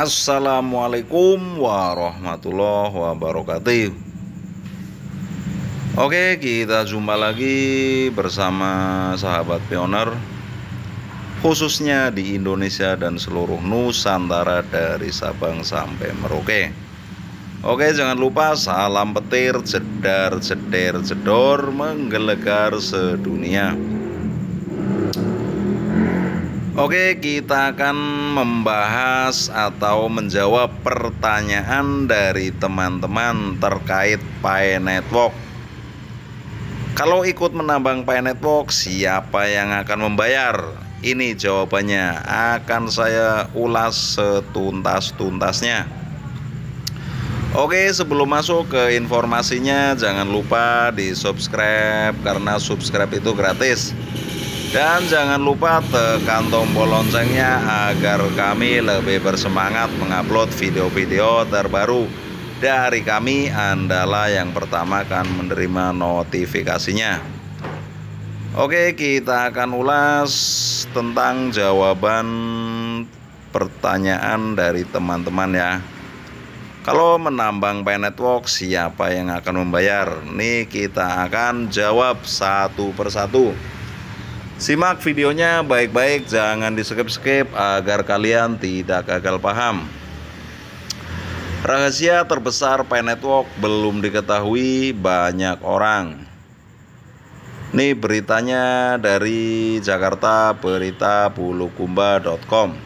Assalamualaikum warahmatullahi wabarakatuh. Oke, kita jumpa lagi bersama sahabat pioner, khususnya di Indonesia dan seluruh Nusantara dari Sabang sampai Merauke. Oke, jangan lupa salam petir, jedar, jeder, jedor, menggelegar sedunia. Oke, kita akan membahas atau menjawab pertanyaan dari teman-teman terkait Pi Network. Kalau ikut menambang Pi Network, siapa yang akan membayar? Ini jawabannya, akan saya ulas setuntas-tuntasnya. Oke, sebelum masuk ke informasinya, jangan lupa di subscribe karena subscribe itu gratis. Dan jangan lupa tekan tombol loncengnya agar kami lebih bersemangat mengupload video-video terbaru dari kami. Andalah yang pertama akan menerima notifikasinya. Oke, kita akan ulas tentang jawaban pertanyaan dari teman-teman ya. Kalau menambang Pi Network, siapa yang akan membayar? Nih kita akan jawab satu persatu. Simak videonya baik-baik, jangan di-skip-skip agar kalian tidak gagal paham. Rahasia terbesar Pi Network belum diketahui banyak orang. Nih beritanya dari Jakarta, beritapulukumba.com.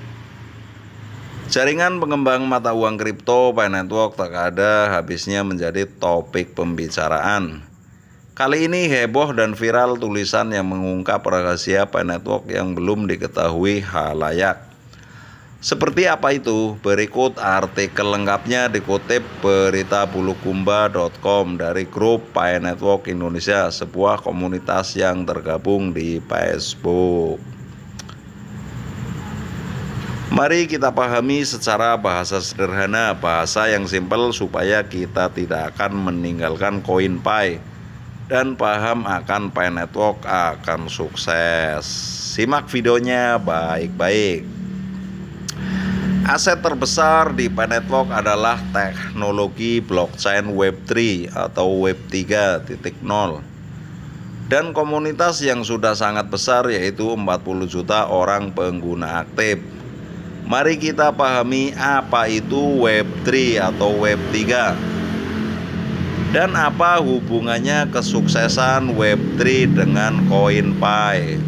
Jaringan pengembang mata uang kripto Pi Network tak ada habisnya menjadi topik pembicaraan. Kali ini heboh dan viral tulisan yang mengungkap rahasia Pi Network yang belum diketahui halayak. Seperti apa itu? Berikut artikel lengkapnya dikutip beritapulukumba.com dari grup Pi Network Indonesia, sebuah komunitas yang tergabung di Facebook. Mari kita pahami secara bahasa sederhana, bahasa yang simpel supaya kita tidak akan meninggalkan koin Pi dan paham akan Pi Network akan sukses. Simak videonya baik-baik. Aset terbesar di Pi Network adalah teknologi blockchain Web3 atau Web 3.0 dan komunitas yang sudah sangat besar, yaitu 40 juta orang pengguna aktif. Mari kita pahami apa itu Web3 atau Web 3 dan apa hubungannya kesuksesan Web3 dengan koin Pi.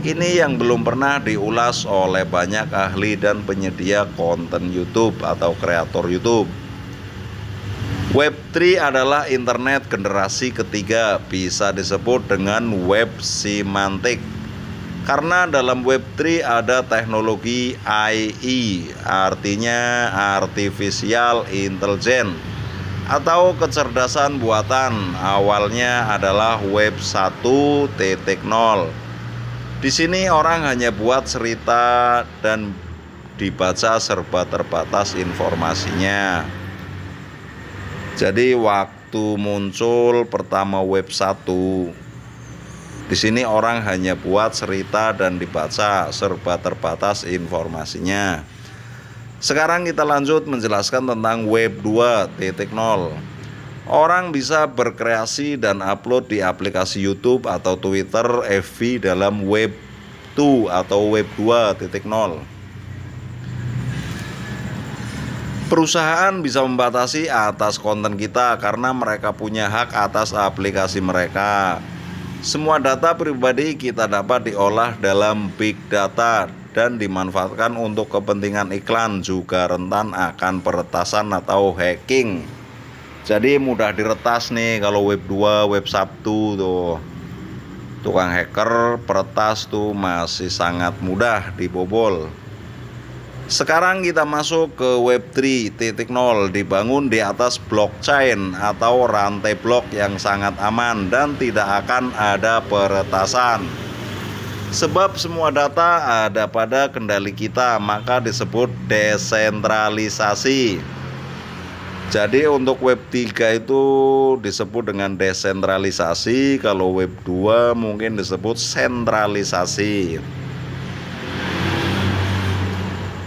Ini yang belum pernah diulas oleh banyak ahli dan penyedia konten YouTube atau kreator YouTube. Web3 adalah internet generasi ketiga, bisa disebut dengan web semantik. Karena dalam Web3 ada teknologi AI, artinya Artificial Intelligence atau kecerdasan buatan. Awalnya adalah Web 1.0. Di sini orang hanya buat cerita dan dibaca serba terbatas informasinya. Jadi waktu muncul pertama Web 1, di sini orang hanya buat cerita dan dibaca serba terbatas informasinya. Sekarang kita lanjut menjelaskan tentang Web 2.0. Orang bisa berkreasi dan upload di aplikasi YouTube atau Twitter, FB dalam Web 2 atau Web 2.0. Perusahaan bisa membatasi atas konten kita karena mereka punya hak atas aplikasi mereka. Semua data pribadi kita dapat diolah dalam big data dan dimanfaatkan untuk kepentingan iklan, juga rentan akan peretasan atau hacking. Jadi mudah diretas nih kalau Web 2, Web 1 tuh. Tukang hacker peretas tuh masih sangat mudah dibobol. Sekarang kita masuk ke Web 3.0, dibangun di atas blockchain atau rantai blok yang sangat aman dan tidak akan ada peretasan. Sebab semua data ada pada kendali kita, maka disebut desentralisasi. Jadi untuk Web 3 itu disebut dengan desentralisasi, kalau Web 2 mungkin disebut sentralisasi.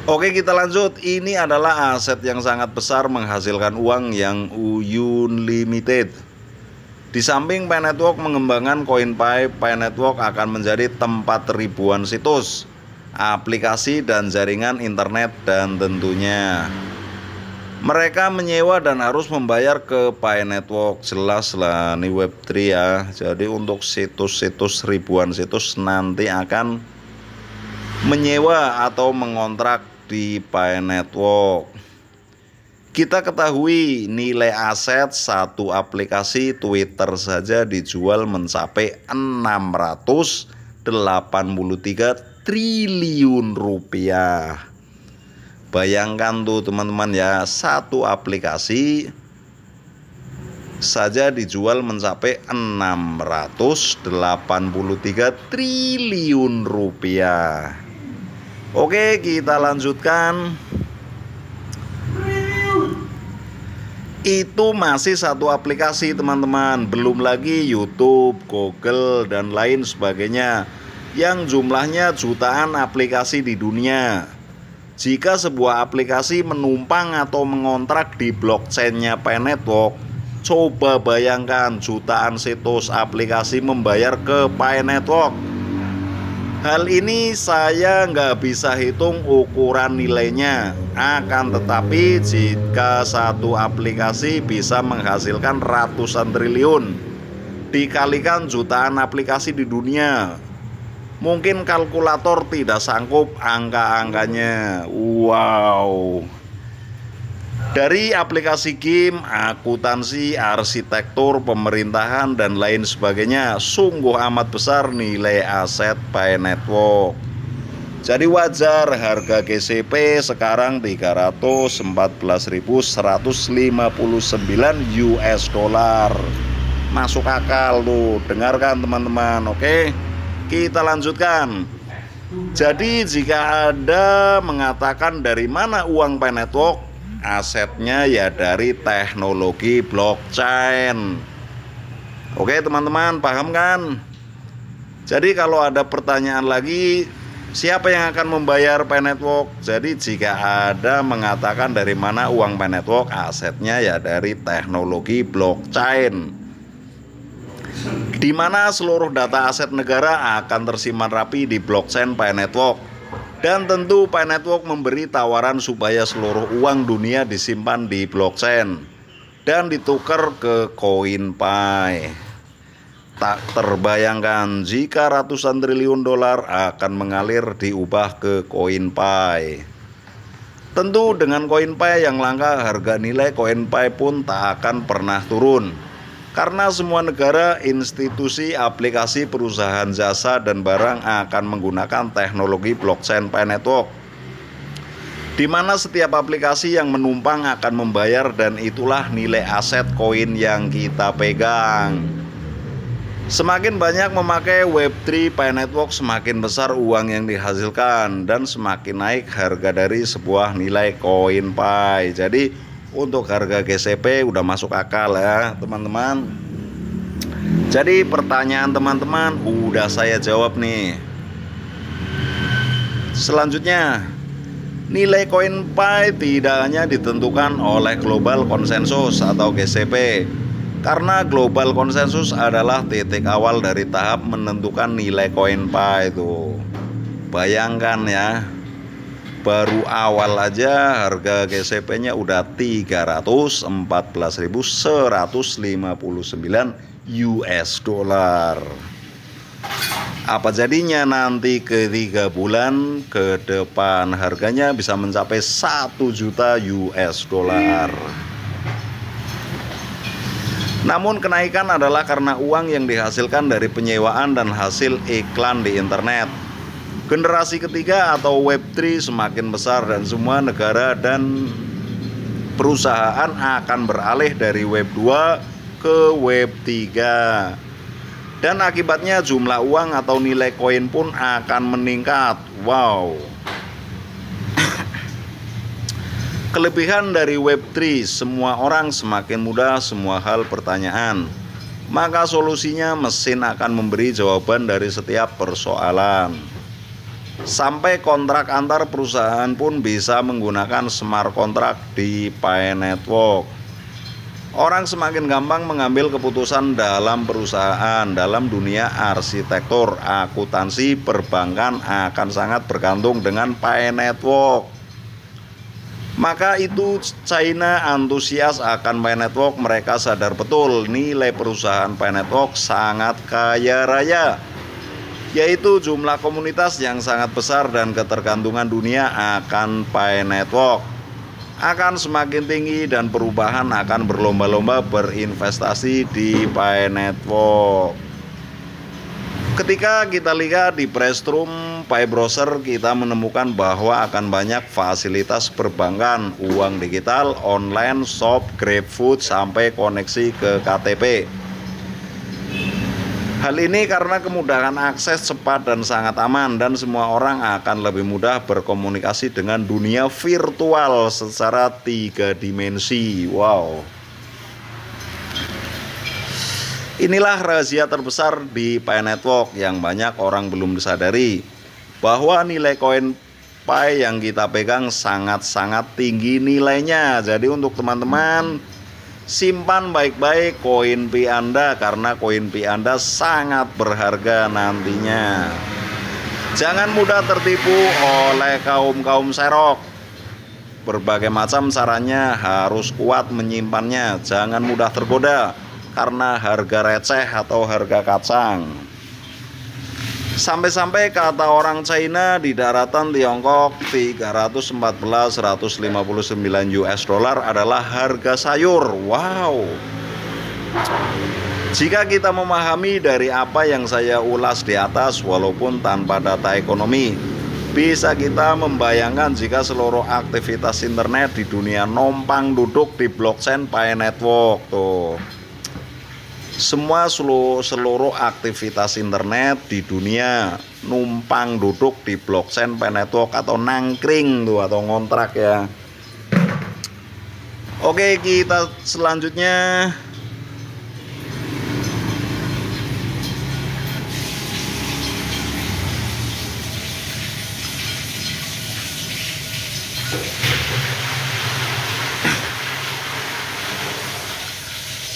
Oke, kita lanjut. Ini adalah aset yang sangat besar menghasilkan uang yang unlimited. Di samping Pi Network mengembangkan CoinPi, Pi Network akan menjadi tempat ribuan situs, aplikasi dan jaringan internet, dan tentunya mereka menyewa dan harus membayar ke Pi Network. Jelas lah, ini Web3 ya. Jadi untuk situs-situs ribuan situs nanti akan menyewa atau mengontrak di Pi Network. Kita ketahui nilai aset satu aplikasi Twitter saja dijual mencapai 683 triliun rupiah. Bayangkan tuh teman-teman ya, satu aplikasi saja dijual mencapai 683 triliun rupiah. Oke, kita lanjutkan. Itu masih satu aplikasi teman-teman, belum lagi YouTube, Google, dan lain sebagainya yang jumlahnya jutaan aplikasi di dunia. Jika sebuah aplikasi menumpang atau mengontrak di blockchain-nya Pi Network, coba bayangkan jutaan situs aplikasi membayar ke Pi Network. Hal ini saya nggak bisa hitung ukuran nilainya. Akan tetapi jika satu aplikasi bisa menghasilkan ratusan triliun dikalikan jutaan aplikasi di dunia, mungkin kalkulator tidak sanggup angka-angkanya. Wow. Dari aplikasi game, akuntansi, arsitektur, pemerintahan, dan lain sebagainya, sungguh amat besar nilai aset Pi Network. Jadi wajar harga GCP sekarang 314.159 US dollar. Masuk akal tuh, dengarkan teman-teman. Oke, kita lanjutkan. Jadi jika ada mengatakan dari mana uang Pi Network, asetnya ya dari teknologi blockchain. Oke teman-teman, paham kan? Jadi kalau ada pertanyaan lagi, siapa yang akan membayar Pi Network? Jadi jika ada mengatakan dari mana uang Pi Network, asetnya ya dari teknologi blockchain, di mana seluruh data aset negara akan tersimpan rapi di blockchain Pi Network. Dan tentu Pi Network memberi tawaran supaya seluruh uang dunia disimpan di blockchain dan ditukar ke CoinPi. Tak terbayangkan jika ratusan triliun dolar akan mengalir diubah ke CoinPi. Tentu dengan CoinPi yang langka, harga nilai CoinPi pun tak akan pernah turun. Karena semua negara, institusi, aplikasi, perusahaan jasa, dan barang akan menggunakan teknologi blockchain Pi Network, di mana setiap aplikasi yang menumpang akan membayar, dan itulah nilai aset koin yang kita pegang. Semakin banyak memakai Web3 Pi Network, semakin besar uang yang dihasilkan dan semakin naik harga dari sebuah nilai koin Pi. Jadi untuk harga GCP udah masuk akal ya teman-teman. Jadi pertanyaan teman-teman udah saya jawab nih. Selanjutnya, nilai koin Pi tidak hanya ditentukan oleh global konsensus atau GCP, karena global konsensus adalah titik awal dari tahap menentukan nilai koin Pi itu. Bayangkan ya, baru awal aja harga GCP-nya udah 314.159 US dollar. Apa jadinya nanti ke 3 bulan ke depan harganya bisa mencapai 1 juta US dollar. Namun kenaikan adalah karena uang yang dihasilkan dari penyewaan dan hasil iklan di internet. Generasi ketiga atau Web3 semakin besar dan semua negara dan perusahaan akan beralih dari Web 2 ke Web 3. Dan akibatnya jumlah uang atau nilai koin pun akan meningkat. Wow. Kelebihan dari Web3, semua orang semakin mudah semua hal pertanyaan. Maka solusinya mesin akan memberi jawaban dari setiap persoalan. Sampai kontrak antar perusahaan pun bisa menggunakan smart contract di Pi Network. Orang semakin gampang mengambil keputusan dalam perusahaan, dalam dunia arsitektur, akuntansi, perbankan akan sangat bergantung dengan Pi Network. Maka itu China antusias akan Pi Network, mereka sadar betul nilai perusahaan Pi Network sangat kaya raya, yaitu jumlah komunitas yang sangat besar dan ketergantungan dunia akan Pi Network akan semakin tinggi dan perubahan akan berlomba-lomba berinvestasi di Pi Network. Ketika kita lihat di Pressroom Pi Browser, kita menemukan bahwa akan banyak fasilitas perbankan, uang digital, online, shop, GrabFood, sampai koneksi ke KTP. Hal ini karena kemudahan akses cepat dan sangat aman, dan semua orang akan lebih mudah berkomunikasi dengan dunia virtual secara 3 dimensi. Wow. Inilah rahasia terbesar di Pi Network yang banyak orang belum disadari, bahwa nilai koin Pi yang kita pegang sangat-sangat tinggi nilainya. Jadi untuk teman-teman, simpan baik-baik koin Pi Anda, karena koin Pi Anda sangat berharga nantinya. Jangan mudah tertipu oleh kaum serok. Berbagai macam caranya, harus kuat menyimpannya. Jangan mudah tergoda karena harga receh atau harga kacang. Sampai-sampai kata orang China di daratan Tiongkok, 314.159 US dollar adalah harga sayur. Wow. Jika kita memahami dari apa yang saya ulas di atas, walaupun tanpa data ekonomi, bisa kita membayangkan jika seluruh aktivitas internet di dunia numpang duduk di blockchain Pi Network. Tuh, seluruh aktivitas internet di dunia numpang duduk di blockchain Pi Network, atau nangkring tuh, atau ngontrak ya. Oke, kita selanjutnya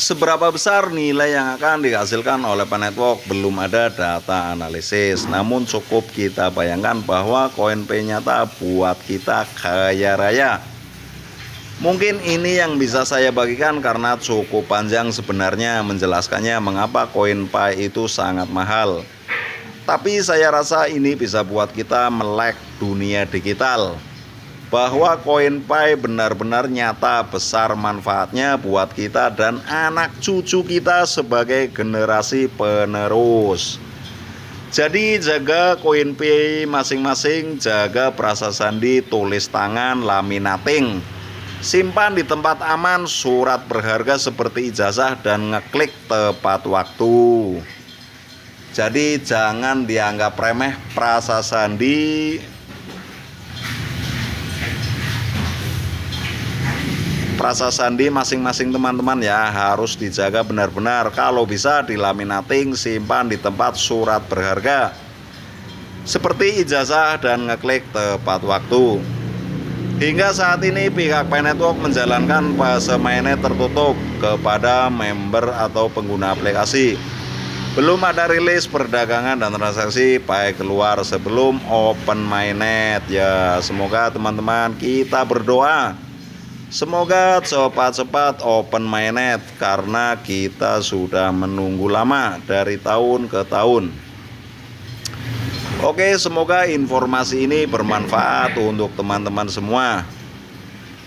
seberapa besar nilai yang akan dihasilkan oleh Pi Network belum ada data analisis, namun cukup kita bayangkan bahwa koin Pi nyata buat kita kaya raya. Mungkin ini yang bisa saya bagikan karena cukup panjang sebenarnya menjelaskannya mengapa koin Pi itu sangat mahal. Tapi saya rasa ini bisa buat kita melek dunia digital, bahwa koin Pi benar-benar nyata besar manfaatnya buat kita dan anak cucu kita sebagai generasi penerus. Jadi jaga koin Pi masing-masing, jaga prasasti, tulis tangan, laminating, simpan di tempat aman, surat berharga seperti ijazah, dan ngeklik tepat waktu. Jadi jangan dianggap remeh prasasti. Prasasti masing-masing teman-teman ya harus dijaga benar-benar. Kalau bisa dilaminating, simpan di tempat surat berharga seperti ijazah, dan ngeklik tepat waktu. Hingga saat ini pihak Pi Network menjalankan fase mainnet tertutup kepada member atau pengguna aplikasi. Belum ada rilis perdagangan dan transaksi Pi keluar sebelum open mainnet ya. Semoga teman-teman kita berdoa, semoga cepat-cepat open mainnet, karena kita sudah menunggu lama dari tahun ke tahun. Oke, semoga informasi ini bermanfaat untuk teman-teman semua.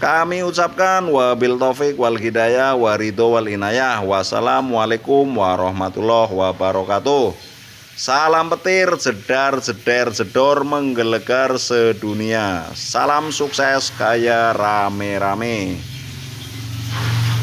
Kami ucapkan wabil taufik wal hidayah waridho wal inayah. Wassalamualaikum warahmatullahi wabarakatuh. Salam petir, jedar, jeder, jedor, menggelegar sedunia. Salam sukses kaya rame-rame.